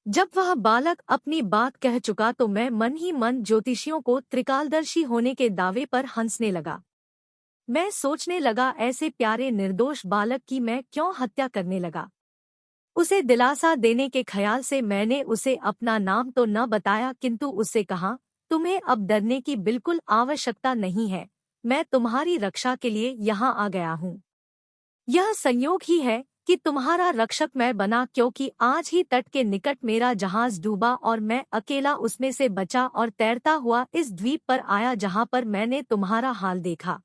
जब वह बालक अपनी बात कह चुका तो मैं मन ही मन ज्योतिषियों को त्रिकालदर्शी होने के दावे पर हंसने लगा। मैं सोचने लगा, ऐसे प्यारे निर्दोष बालक की मैं क्यों हत्या करने लगा। उसे दिलासा देने के ख्याल से मैंने उसे अपना नाम तो न बताया, किंतु उससे कहा, तुम्हें अब डरने की बिल्कुल आवश्यकता नहीं है। मैं तुम्हारी रक्षा के लिए यहाँ आ गया हूँ। यह संयोग ही है कि तुम्हारा रक्षक मैं बना, क्योंकि आज ही तट के निकट मेरा जहाज डूबा और मैं अकेला उसमें से बचा और तैरता हुआ इस द्वीप पर आया जहाँ पर मैंने तुम्हारा हाल देखा।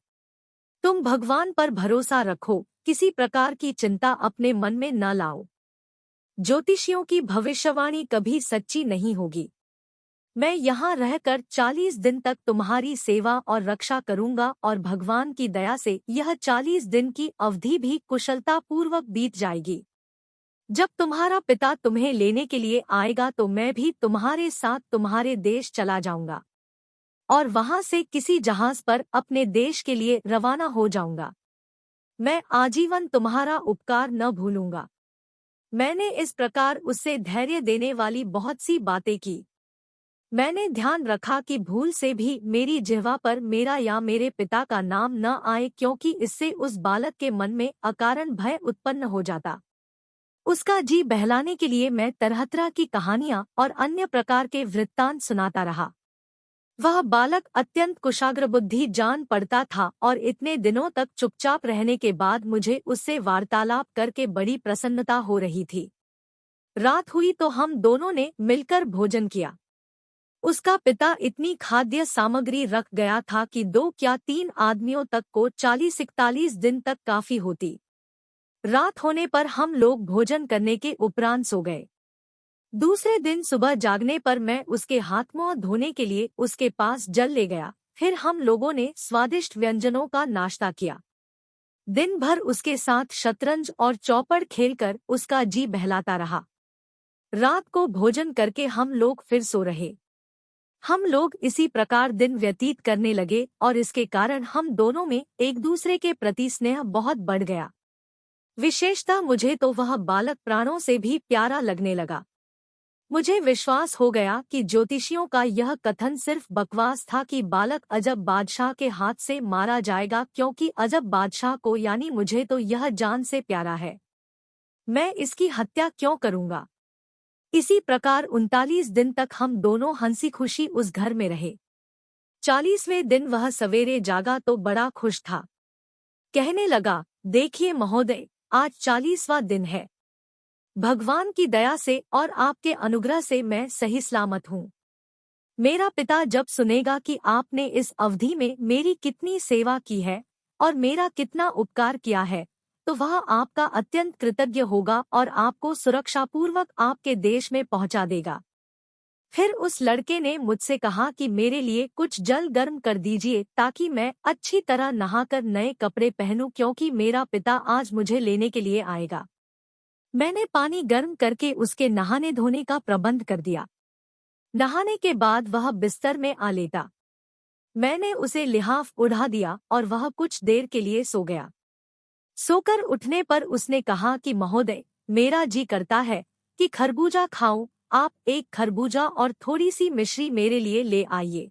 तुम भगवान पर भरोसा रखो, किसी प्रकार की चिंता अपने मन में न लाओ। ज्योतिषियों की भविष्यवाणी कभी सच्ची नहीं होगी। मैं यहाँ रहकर 40 दिन तक तुम्हारी सेवा और रक्षा करूंगा और भगवान की दया से यह 40 दिन की अवधि भी कुशलतापूर्वक बीत जाएगी। जब तुम्हारा पिता तुम्हें लेने के लिए आएगा तो मैं भी तुम्हारे साथ तुम्हारे देश चला जाऊंगा और वहां से किसी जहाज पर अपने देश के लिए रवाना हो जाऊंगा। मैं आजीवन तुम्हारा उपकार न भूलूंगा। मैंने इस प्रकार उससे धैर्य देने वाली बहुत सी बातें की। मैंने ध्यान रखा कि भूल से भी मेरी जिह्वा पर मेरा या मेरे पिता का नाम न आए, क्योंकि इससे उस बालक के मन में अकारण भय उत्पन्न हो जाता। उसका जी बहलाने के लिए मैं तरह तरह की कहानियां और अन्य प्रकार के वृत्तांत सुनाता रहा। वह बालक अत्यंत कुशाग्र बुद्धि जान पड़ता था और इतने दिनों तक चुपचाप रहने के बाद मुझे उससे वार्तालाप करके बड़ी प्रसन्नता हो रही थी। रात हुई तो हम दोनों ने मिलकर भोजन किया। उसका पिता इतनी खाद्य सामग्री रख गया था कि 2 या 3 आदमियों तक को 40-41 दिन तक काफी होती। रात होने पर हम लोग भोजन करने के उपरांत सो गए। दूसरे दिन सुबह जागने पर मैं उसके हाथ मुंह धोने के लिए उसके पास जल ले गया। फिर हम लोगों ने स्वादिष्ट व्यंजनों का नाश्ता किया। दिन भर उसके साथ शतरंज और चौपड़ खेलकर उसका जी बहलाता रहा। रात को भोजन करके हम लोग फिर सो रहे। हम लोग इसी प्रकार दिन व्यतीत करने लगे और इसके कारण हम दोनों में एक दूसरे के प्रति स्नेह बहुत बढ़ गया। विशेषतः मुझे तो वह बालक प्राणों से भी प्यारा लगने लगा। मुझे विश्वास हो गया कि ज्योतिषियों का यह कथन सिर्फ बकवास था कि बालक अजब बादशाह के हाथ से मारा जाएगा, क्योंकि अजब बादशाह को यानी मुझे तो यह जान से प्यारा है। मैं इसकी हत्या क्यों करूंगा। इसी प्रकार 39 दिन तक हम दोनों हंसी खुशी उस घर में रहे। 40वें दिन वह सवेरे जागा तो बड़ा खुश था। कहने लगा, देखिए महोदय, आज 40वां दिन है। भगवान की दया से और आपके अनुग्रह से मैं सही सलामत हूँ। मेरा पिता जब सुनेगा कि आपने इस अवधि में मेरी कितनी सेवा की है और मेरा कितना उपकार किया है, तो वह आपका अत्यंत कृतज्ञ होगा और आपको सुरक्षापूर्वक आपके देश में पहुंचा देगा। फिर उस लड़के ने मुझसे कहा कि मेरे लिए कुछ जल गर्म कर दीजिए ताकि मैं अच्छी तरह नहाकर नए कपड़े पहनूं, क्योंकि मेरा पिता आज मुझे लेने के लिए आएगा। मैंने पानी गर्म करके उसके नहाने धोने का प्रबंध कर दिया। नहाने के बाद वह बिस्तर में आ लेटा। मैंने उसे लिहाफ उड़ा दिया और वह कुछ देर के लिए सो गया। सोकर उठने पर उसने कहा कि महोदय, मेरा जी करता है कि खरबूजा खाऊं। आप एक खरबूजा और थोड़ी सी मिश्री मेरे लिए ले आइए।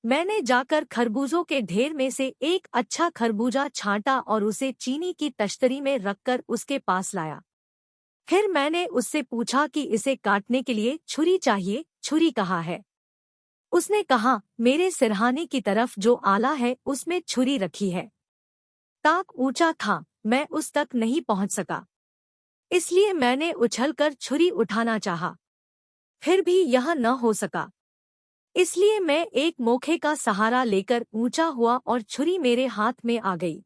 मैंने जाकर खरबूजों के ढेर में से एक अच्छा खरबूजा छांटा और उसे चीनी की तश्तरी में रखकर उसके पास लाया। फिर मैंने उससे पूछा कि इसे काटने के लिए छुरी चाहिए। छुरी कहाँ है? उसने कहा, मेरे सिरहाने की तरफ जो आला है उसमें छुरी रखी है। ताक ऊंचा था, मैं उस तक नहीं पहुंच सका, इसलिए मैंने उछलकर छुरी उठाना चाहा। फिर भी यह न हो सका, इसलिए मैं एक मोखे का सहारा लेकर ऊंचा हुआ और छुरी मेरे हाथ में आ गई।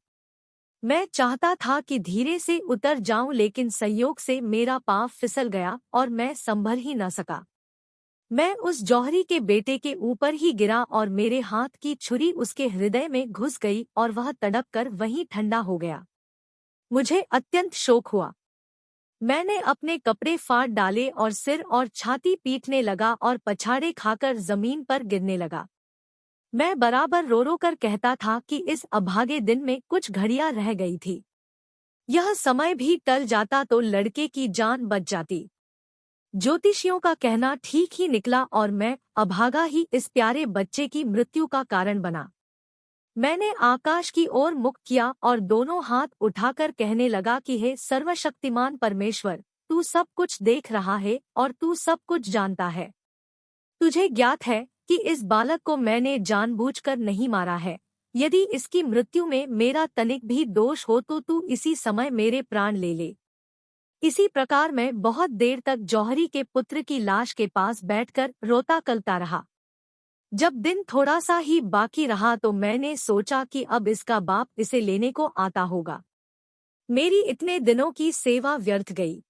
मैं चाहता था कि धीरे से उतर जाऊं, लेकिन संयोग से मेरा पांव फिसल गया और मैं संभल ही न सका। मैं उस जौहरी के बेटे के ऊपर ही गिरा और मेरे हाथ की छुरी उसके हृदय में घुस गई और वह तड़प कर वहीं ठंडा हो गया। मुझे अत्यंत शोक हुआ। मैंने अपने कपड़े फाड़ डाले और सिर और छाती पीटने लगा और पछाड़े खाकर जमीन पर गिरने लगा। मैं बराबर रो रो कर कहता था कि इस अभागे दिन में कुछ घड़ियां रह गई थी। यह समय भी टल जाता तो लड़के की जान बच जाती। ज्योतिषियों का कहना ठीक ही निकला और मैं अभागा ही इस प्यारे बच्चे की मृत्यु का कारण बना। मैंने आकाश की ओर मुख किया और दोनों हाथ उठाकर कहने लगा कि हे सर्वशक्तिमान परमेश्वर, तू सब कुछ देख रहा है और तू सब कुछ जानता है। तुझे ज्ञात है कि इस बालक को मैंने जानबूझकर नहीं मारा है। यदि इसकी मृत्यु में मेरा तनिक भी दोष हो तो तू इसी समय मेरे प्राण ले ले। इसी प्रकार मैं बहुत देर तक जौहरी के पुत्र की लाश के पास बैठकर रोता कलता रहा। जब दिन थोड़ा सा ही बाकी रहा तो मैंने सोचा कि अब इसका बाप इसे लेने को आता होगा। मेरी इतने दिनों की सेवा व्यर्थ गई।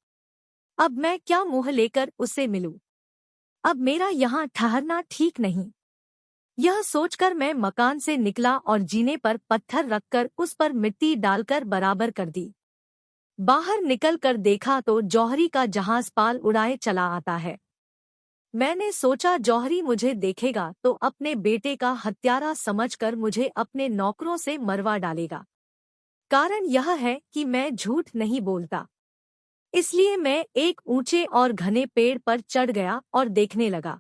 अब मैं क्या मुंह लेकर उससे मिलूं? अब मेरा यहाँ ठहरना ठीक नहीं। यह सोचकर मैं मकान से निकला और जीने पर पत्थर रखकर उस पर मिट्टी डालकर बराबर कर दी। बाहर निकलकर देखा तो जौहरी का जहाज पाल उड़ाए चला आता है। मैंने सोचा जौहरी मुझे देखेगा तो अपने बेटे का हत्यारा समझकर मुझे अपने नौकरों से मरवा डालेगा। कारण यह है कि मैं झूठ नहीं बोलता। इसलिए मैं एक ऊंचे और घने पेड़ पर चढ़ गया और देखने लगा।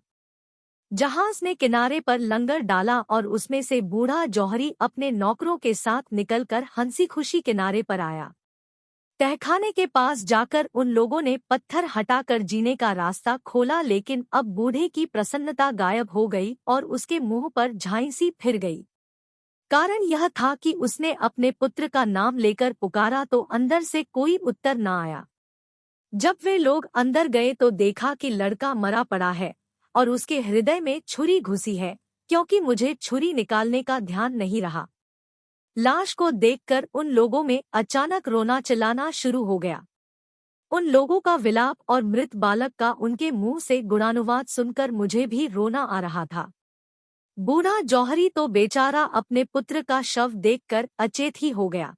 जहाज ने किनारे पर लंगर डाला और उसमें से बूढ़ा जौहरी अपने नौकरों के साथ निकलकर हंसी खुशी किनारे पर आया। तहखाने के पास जाकर उन लोगों ने पत्थर हटाकर जीने का रास्ता खोला, लेकिन अब बूढ़े की प्रसन्नता गायब हो गई और उसके मुंह पर झाई सी फिर गई। कारण यह था कि उसने अपने पुत्र का नाम लेकर पुकारा तो अंदर से कोई उत्तर न आया। जब वे लोग अंदर गए तो देखा कि लड़का मरा पड़ा है और उसके हृदय में छुरी घुसी है, क्योंकि मुझे छुरी निकालने का ध्यान नहीं रहा। लाश को देखकर उन लोगों में अचानक रोना चिल्लाना शुरू हो गया। उन लोगों का विलाप और मृत बालक का उनके मुंह से गुणानुवाद सुनकर मुझे भी रोना आ रहा था। बूढ़ा जौहरी तो बेचारा अपने पुत्र का शव देखकर अचेत ही हो गया।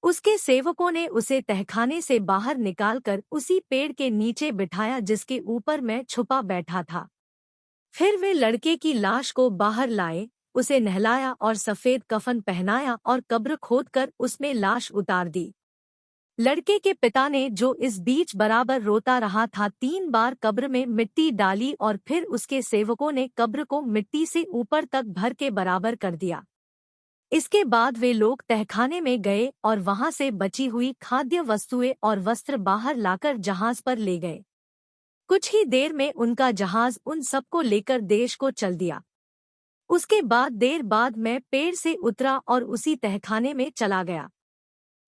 उसके सेवकों ने उसे तहखाने से बाहर निकालकर उसी पेड़ के नीचे बिठाया जिसके ऊपर मैं छुपा बैठा था। फिर वे लड़के की लाश को बाहर लाए, उसे नहलाया और सफेद कफन पहनाया और कब्र खोदकर उसमें लाश उतार दी। लड़के के पिता ने, जो इस बीच बराबर रोता रहा था, 3 बार कब्र में मिट्टी डाली और फिर उसके सेवकों ने कब्र को मिट्टी से ऊपर तक भर के बराबर कर दिया। इसके बाद वे लोग तहखाने में गए और वहां से बची हुई खाद्य वस्तुएं और वस्त्र बाहर लाकर जहाज पर ले गए। कुछ ही देर में उनका जहाज उन सबको लेकर देश को चल दिया। उसके बाद देर बाद मैं पेड़ से उतरा और उसी तहखाने में चला गया।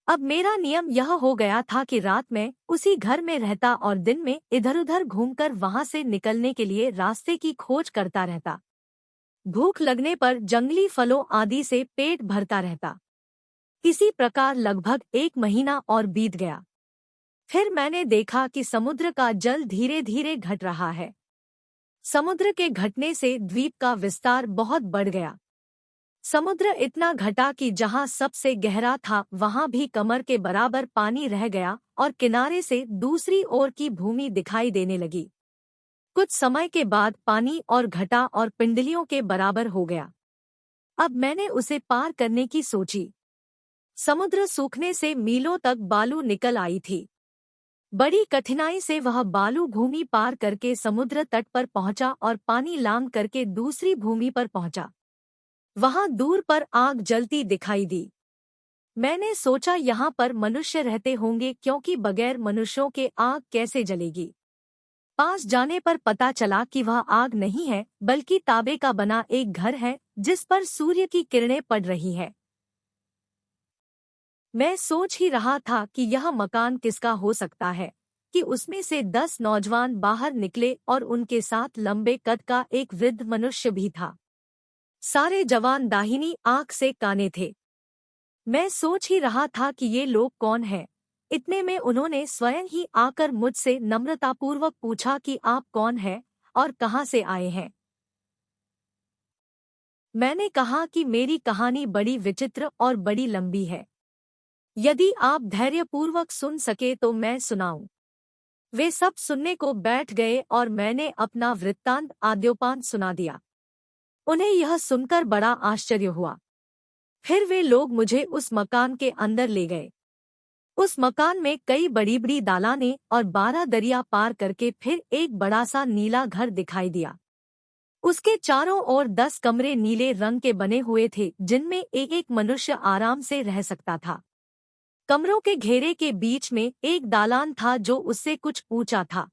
अब मेरा नियम यह हो गया था कि रात में उसी घर में रहता और दिन में इधर-उधर घूमकर वहां से निकलने के लिए रास्ते की खोज करता रहता। भूख लगने पर जंगली फलों आदि से पेट भरता रहता। इसी प्रकार लगभग 1 महीना और बीत गया। फिर मैंने देखा कि समुद्र का जल धीरे धीरे घट रहा है। समुद्र के घटने से द्वीप का विस्तार बहुत बढ़ गया। समुद्र इतना घटा कि जहां सबसे गहरा था वहां भी कमर के बराबर पानी रह गया और किनारे से दूसरी ओर की भूमि दिखाई देने लगी। कुछ समय के बाद पानी और घटा और पिंडलियों के बराबर हो गया। अब मैंने उसे पार करने की सोची। समुद्र सूखने से मीलों तक बालू निकल आई थी। बड़ी कठिनाई से वह बालू भूमि पार करके समुद्र तट पर पहुंचा और पानी लांघ करके दूसरी भूमि पर पहुंचा। वहां दूर पर आग जलती दिखाई दी। मैंने सोचा यहाँ पर मनुष्य रहते होंगे, क्योंकि बगैर मनुष्यों के आग कैसे जलेगी। पास जाने पर पता चला कि वह आग नहीं है बल्कि तांबे का बना एक घर है जिस पर सूर्य की किरणें पड़ रही है। मैं सोच ही रहा था कि यह मकान किसका हो सकता है कि उसमें से 10 नौजवान बाहर निकले और उनके साथ लंबे कद का एक वृद्ध मनुष्य भी था। सारे जवान दाहिनी आंख से काने थे। मैं सोच ही रहा था कि ये लोग कौन हैं। इतने में उन्होंने स्वयं ही आकर मुझसे नम्रतापूर्वक पूछा कि आप कौन हैं और कहाँ से आए हैं। मैंने कहा कि मेरी कहानी बड़ी विचित्र और बड़ी लंबी है। यदि आप धैर्यपूर्वक सुन सके तो मैं सुनाऊं। वे सब सुनने को बैठ गए और मैंने अपना वृत्तांत आद्योपांत सुना दिया। उन्हें यह सुनकर बड़ा आश्चर्य हुआ। फिर वे लोग मुझे उस मकान के अंदर ले गए। उस मकान में कई बड़ी बड़ी दालानें और 12 दरिया पार करके फिर एक बड़ा सा नीला घर दिखाई दिया। उसके चारों ओर 10 कमरे नीले रंग के बने हुए थे, जिनमें एक एक मनुष्य आराम से रह सकता था। कमरों के घेरे के बीच में एक दालान था जो उससे कुछ ऊंचा था।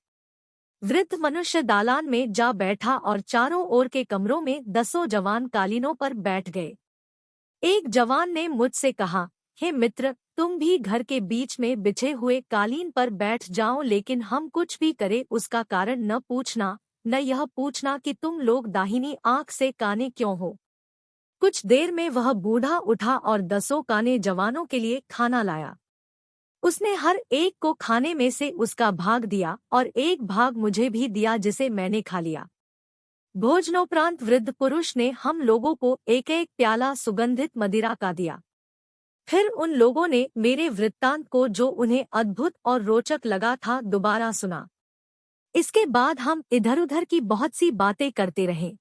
वृद्ध मनुष्य दालान में जा बैठा और चारों ओर के कमरों में 10 जवान कालीनों पर बैठ गए। एक जवान ने मुझसे कहा, हे मित्र, तुम भी घर के बीच में बिछे हुए कालीन पर बैठ जाओ, लेकिन हम कुछ भी करें उसका कारण न पूछना, न यह पूछना कि तुम लोग दाहिनी आंख से काने क्यों हो। कुछ देर में वह बूढ़ा उठा और 10 काने जवानों के लिए खाना लाया। उसने हर एक को खाने में से उसका भाग दिया और एक भाग मुझे भी दिया, जिसे मैंने खा लिया। भोजनोपरांत वृद्ध पुरुष ने हम लोगों को एक एक प्याला सुगंधित मदिरा का दिया। फिर उन लोगों ने मेरे वृत्तांत को, जो उन्हें अद्भुत और रोचक लगा था, दोबारा सुना। इसके बाद हम इधर-उधर की बहुत सी बातें करते रहे।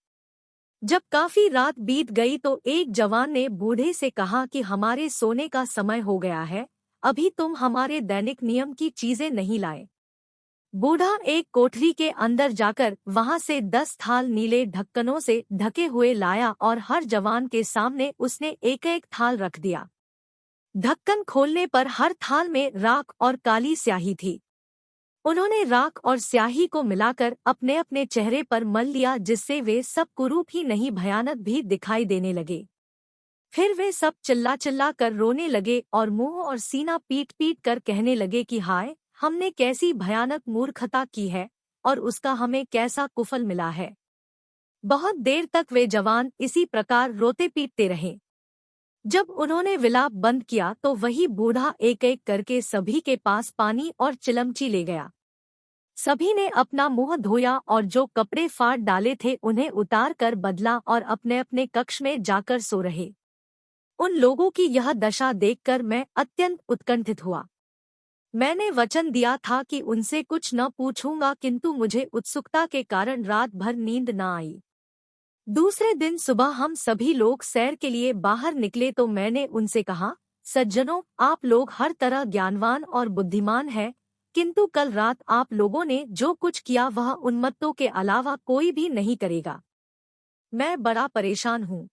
जब काफी रात बीत गई तो एक जवान ने बूढ़े से कहा कि हमारे सोने का समय हो गया है, अभी तुम हमारे दैनिक नियम की चीजें नहीं लाए। बूढ़ा एक कोठरी के अंदर जाकर वहां से 10 थाल नीले ढक्कनों से ढके हुए लाया और हर जवान के सामने उसने एक एक थाल रख दिया। ढक्कन खोलने पर हर थाल में राख और काली स्याही थी। उन्होंने राख और स्याही को मिलाकर अपने अपने चेहरे पर मल लिया, जिससे वे सब कुरूप ही नहीं भयानक भी दिखाई देने लगे। फिर वे सब चिल्ला चिल्ला कर रोने लगे और मुंह और सीना पीट पीट कर कहने लगे कि हाय, हमने कैसी भयानक मूर्खता की है और उसका हमें कैसा कुफल मिला है। बहुत देर तक वे जवान इसी प्रकार रोते पीटते रहे। जब उन्होंने विलाप बंद किया तो वही बूढ़ा एक एक करके सभी के पास पानी और चिलमची ले गया। सभी ने अपना मुंह धोया और जो कपड़े फाड़ डाले थे उन्हें उतार कर बदला और अपने अपने कक्ष में जाकर सो रहे। उन लोगों की यह दशा देखकर मैं अत्यंत उत्कंठित हुआ। मैंने वचन दिया था कि उनसे कुछ न पूछूंगा, किंतु मुझे उत्सुकता के कारण रात भर नींद न आई। दूसरे दिन सुबह हम सभी लोग सैर के लिए बाहर निकले तो मैंने उनसे कहा, सज्जनों, आप लोग हर तरह ज्ञानवान और बुद्धिमान हैं, किंतु कल रात आप लोगों ने जो कुछ किया वह उन्मत्तों के अलावा कोई भी नहीं करेगा। मैं बड़ा परेशान हूँ।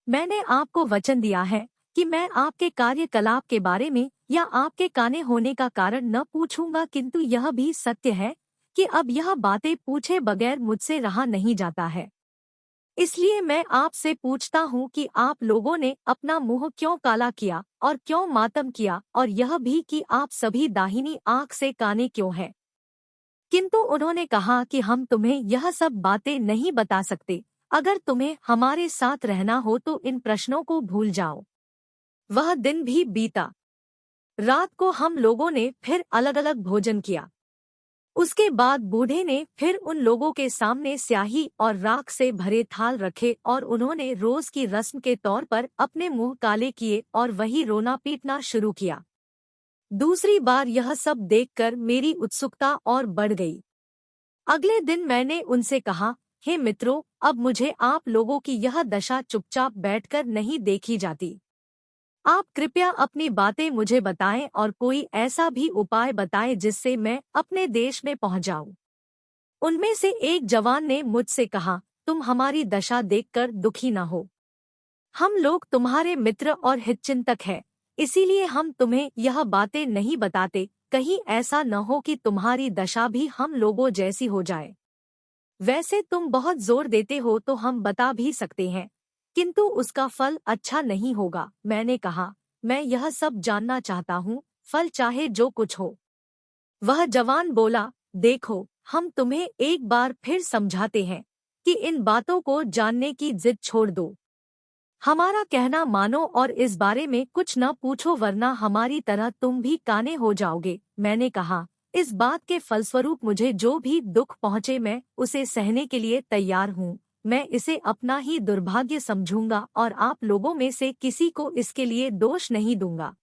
मैंने आपको वचन दिया है कि मैं आपके कार्यकलाप के बारे में या आपके काने होने का कारण न पूछूंगा, किंतु यह भी सत्य है कि अब यह बातें पूछे बगैर मुझसे रहा नहीं जाता है। इसलिए मैं आपसे पूछता हूँ कि आप लोगों ने अपना मुंह क्यों काला किया और क्यों मातम किया, और यह भी कि आप सभी दाहिनी आंख से काने क्यों हैं। किंतु उन्होंने कहा कि हम तुम्हें यह सब बातें नहीं बता सकते। अगर तुम्हें हमारे साथ रहना हो तो इन प्रश्नों को भूल जाओ। वह दिन भी बीता। रात को हम लोगों ने फिर अलग अलग भोजन किया। उसके बाद बूढ़े ने फिर उन लोगों के सामने स्याही और राख से भरे थाल रखे और उन्होंने रोज की रस्म के तौर पर अपने मुंह काले किए और वही रोना पीटना शुरू किया। दूसरी बार यह सब देखकर मेरी उत्सुकता और बढ़ गई। अगले दिन मैंने उनसे कहा, हे मित्रों, अब मुझे आप लोगों की यह दशा चुपचाप बैठकर नहीं देखी जाती। आप कृपया अपनी बातें मुझे बताएं और कोई ऐसा भी उपाय बताएं जिससे मैं अपने देश में पहुंच जाऊं। उनमें से एक जवान ने मुझसे कहा, तुम हमारी दशा देखकर दुखी न हो। हम लोग तुम्हारे मित्र और हितचिंतक हैं, इसीलिए हम तुम्हें यह बातें नहीं बताते, कहीं ऐसा न हो कि तुम्हारी दशा भी हम लोगों जैसी हो जाए। वैसे तुम बहुत जोर देते हो तो हम बता भी सकते हैं, किंतु उसका फल अच्छा नहीं होगा। मैंने कहा, मैं यह सब जानना चाहता हूँ, फल चाहे जो कुछ हो। वह जवान बोला, देखो, हम तुम्हें एक बार फिर समझाते हैं कि इन बातों को जानने की जिद छोड़ दो। हमारा कहना मानो और इस बारे में कुछ न पूछो, वरना हमारी तरह तुम भी काने हो जाओगे। मैंने कहा, इस बात के फलस्वरूप मुझे जो भी दुख पहुँचे मैं उसे सहने के लिए तैयार हूँ। मैं इसे अपना ही दुर्भाग्य समझूंगा और आप लोगों में से किसी को इसके लिए दोष नहीं दूंगा।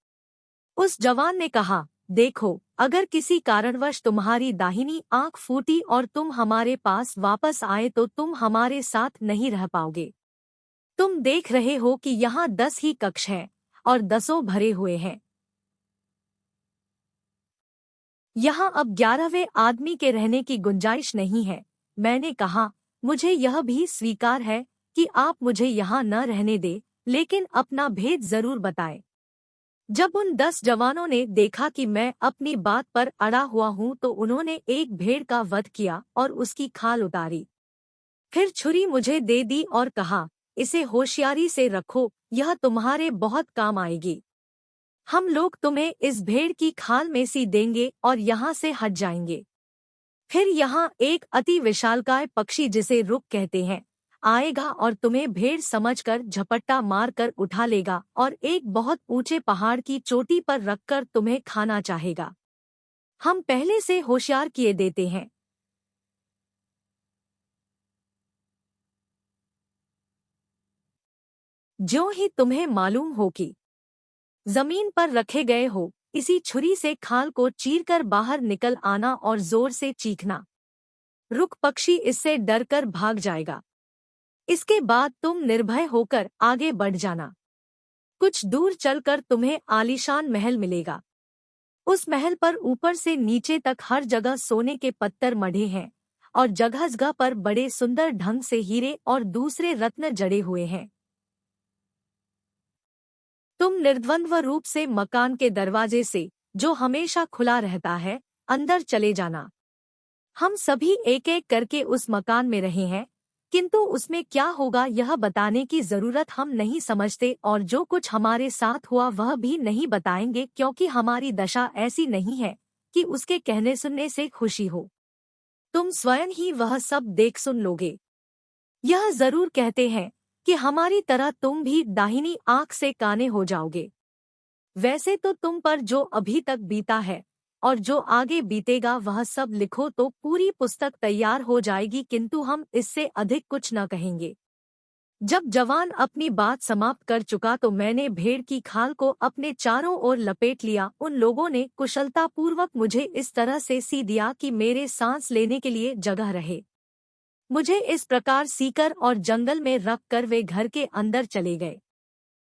उस जवान ने कहा, देखो, अगर किसी कारणवश तुम्हारी दाहिनी आंख फूटी और तुम हमारे पास वापस आए तो तुम हमारे साथ नहीं रह पाओगे। तुम देख रहे हो कि यहाँ 10 ही कक्ष हैं और 10 भरे हुए हैं। यहाँ अब 11वें आदमी के रहने की गुंजाइश नहीं है। मैंने कहा, मुझे यह भी स्वीकार है कि आप मुझे यहाँ न रहने दे, लेकिन अपना भेद जरूर बताएं। जब उन 10 जवानों ने देखा कि मैं अपनी बात पर अड़ा हुआ हूँ तो उन्होंने एक भेड़ का वध किया और उसकी खाल उतारी। फिर छुरी मुझे दे दी और कहा, इसे होशियारी से रखो, यह तुम्हारे बहुत काम आएगी। हम लोग तुम्हें इस भेड़ की खाल में सी देंगे और यहाँ से हट जाएंगे। फिर यहाँ एक अति विशालकाय पक्षी जिसे रुक कहते हैं आएगा और तुम्हें भेड़ समझकर झपट्टा मारकर उठा लेगा और एक बहुत ऊंचे पहाड़ की चोटी पर रखकर तुम्हें खाना चाहेगा। हम पहले से होशियार किए देते हैं। ज्यों ही तुम्हें मालूम हो कि जमीन पर रखे गए हो, इसी छुरी से खाल को चीरकर बाहर निकल आना और जोर से चीखना। रुक पक्षी इससे डरकर भाग जाएगा। इसके बाद तुम निर्भय होकर आगे बढ़ जाना। कुछ दूर चलकर तुम्हें आलीशान महल मिलेगा। उस महल पर ऊपर से नीचे तक हर जगह सोने के पत्थर मढ़े हैं और जगह जगह पर बड़े सुंदर ढंग से हीरे और दूसरे रत्न जड़े हुए हैं। तुम निर्द्वंद्व रूप से मकान के दरवाजे से, जो हमेशा खुला रहता है, अंदर चले जाना। हम सभी एक एक करके उस मकान में रहे हैं, किंतु उसमें क्या होगा यह बताने की जरूरत हम नहीं समझते और जो कुछ हमारे साथ हुआ वह भी नहीं बताएंगे, क्योंकि हमारी दशा ऐसी नहीं है कि उसके कहने सुनने से खुशी हो। तुम स्वयं ही वह सब देख सुन लोगे। यह जरूर कहते हैं कि हमारी तरह तुम भी दाहिनी आंख से काने हो जाओगे। वैसे तो तुम पर जो अभी तक बीता है और जो आगे बीतेगा वह सब लिखो तो पूरी पुस्तक तैयार हो जाएगी, किंतु हम इससे अधिक कुछ न कहेंगे। जब जवान अपनी बात समाप्त कर चुका तो मैंने भेड़ की खाल को अपने चारों ओर लपेट लिया। उन लोगों ने कुशलतापूर्वक मुझे इस तरह से सी दिया कि मेरे सांस लेने के लिए जगह रहे। मुझे इस प्रकार सीकर और जंगल में रख कर वे घर के अंदर चले गए।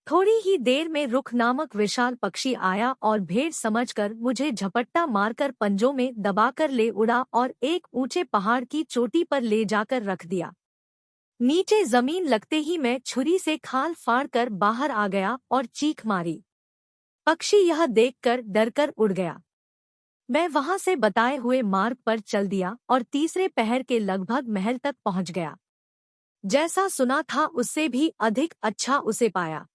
थोड़ी ही देर में रुख नामक विशाल पक्षी आया और भेड़ समझकर मुझे झपट्टा मारकर पंजों में दबाकर ले उड़ा और एक ऊंचे पहाड़ की चोटी पर ले जाकर रख दिया। नीचे जमीन लगते ही मैं छुरी से खाल फाड़कर बाहर आ गया और चीख मारी। पक्षी यह देखकर डरकर उड़ गया। मैं वहां से बताए हुए मार्ग पर चल दिया और तीसरे पहर के लगभग महल तक पहुंच गया। जैसा सुना था उससे भी अधिक अच्छा उसे पाया।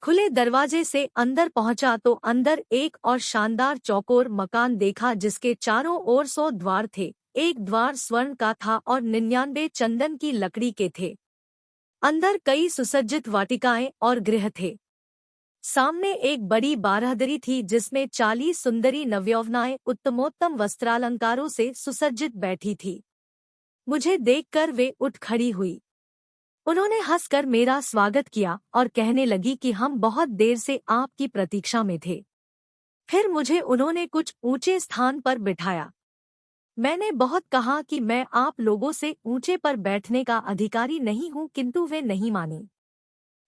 खुले दरवाजे से अंदर पहुंचा तो अंदर एक और शानदार चौकोर मकान देखा जिसके चारों ओर 100 द्वार थे। एक द्वार स्वर्ण का था और 99 चंदन की लकड़ी के थे। अंदर कई सुसज्जित वाटिकाएं और गृह थे। सामने एक बड़ी बारहदरी थी जिसमें 40 सुंदरी नवयौवनाएं उत्तमोत्तम वस्त्रालंकारों से सुसज्जित बैठी थी। मुझे देखकर वे उठ खड़ी हुई। उन्होंने हंसकर मेरा स्वागत किया और कहने लगी कि हम बहुत देर से आपकी प्रतीक्षा में थे। फिर मुझे उन्होंने कुछ ऊंचे स्थान पर बिठाया। मैंने बहुत कहा कि मैं आप लोगों से ऊंचे पर बैठने का अधिकारी नहीं हूं, किंतु वे नहीं मानी।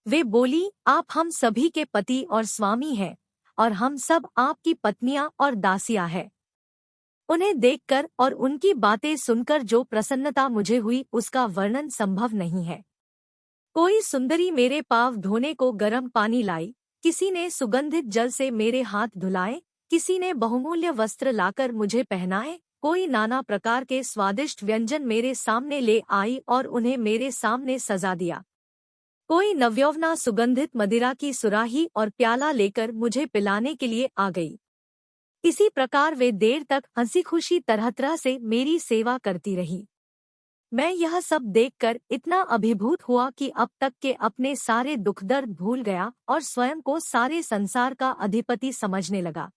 वे बोली, आप हम सभी के पति और स्वामी हैं और हम सब आपकी पत्नियां और दासियां हैं। उन्हें देखकर और उनकी बातें सुनकर जो प्रसन्नता मुझे हुई उसका वर्णन संभव नहीं है। कोई सुंदरी मेरे पाँव धोने को गर्म पानी लाई, किसी ने सुगंधित जल से मेरे हाथ धुलाए, किसी ने बहुमूल्य वस्त्र लाकर मुझे पहनाए, कोई नाना प्रकार के स्वादिष्ट व्यंजन मेरे सामने ले आई और उन्हें मेरे सामने सजा दिया। कोई नवयौवना सुगंधित मदिरा की सुराही और प्याला लेकर मुझे पिलाने के लिए आ गई। इसी प्रकार वे देर तक हंसी खुशी तरह तरह से मेरी सेवा करती रही। मैं यह सब देखकर इतना अभिभूत हुआ कि अब तक के अपने सारे दुख दर्द भूल गया और स्वयं को सारे संसार का अधिपति समझने लगा।